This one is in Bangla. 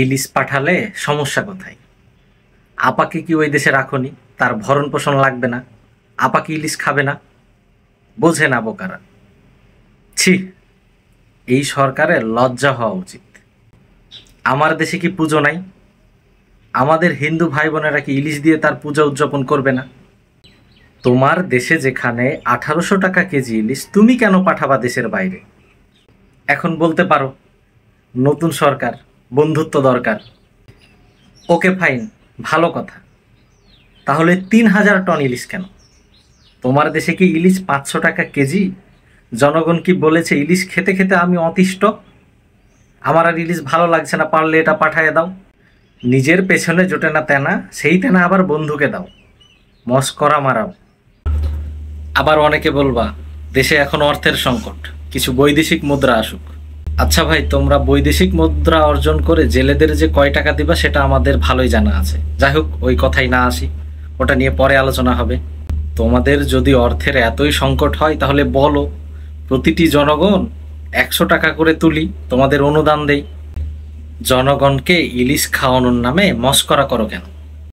ইলিশ পাঠালে সমস্যা কোথায়? আপাকে কি ওই দেশে রাখনি? তার ভরণ পোষণ লাগবে না? আপা কি ইলিশ খাবে না? বোঝে না বোকারা। ছি, এই সরকারের লজ্জা হওয়া উচিত। আমার দেশে কি পুজো নাই? আমাদের হিন্দু ভাই বোনেরা কি ইলিশ দিয়ে তার পূজা উদযাপন করবে না? তোমার দেশে যেখানে 1800 টাকা কেজি ইলিশ, তুমি কেন পাঠাবা দেশের বাইরে? এখন বলতে পারো নতুন সরকার, বন্ধুত্ব দরকার। ওকে ফাইন, ভালো কথা। তাহলে 3000 টন ইলিশ কেন? তোমার দেশে কি ইলিশ 500 টাকা কেজি? জনগণ কি বলেছে ইলিশ খেতে খেতে আমি অতিষ্ঠ, আমার আর ইলিশ ভালো লাগছে না, পারলে এটা পাঠায় দাও? নিজের পেছনে জোটে না তেনা, সেই তেনা আবার বন্ধুকে দাও। মস্করা মারাও। আবার অনেকে বলবা দেশে এখন অর্থের সংকট, কিছু বৈদেশিক মুদ্রা আসুক। আচ্ছা ভাই, তোমরা বৈদেশিক মুদ্রা অর্জন করে জেলেদের যে কয় টাকা দিবা সেটা আমাদের ভালোই জানা আছে। যাই হোক, ওই কথাই না আসি, ওটা নিয়ে পরে আলোচনা হবে। তোমাদের যদি অর্থের এতই সংকট হয় তাহলে বলো, প্রতিটি জনগণ 100 টাকা করে তুলি, তোমাদের অনুদান দেই। জনগণকে ইলিশ খাওয়ানোর নামে মস্করা করো কেন?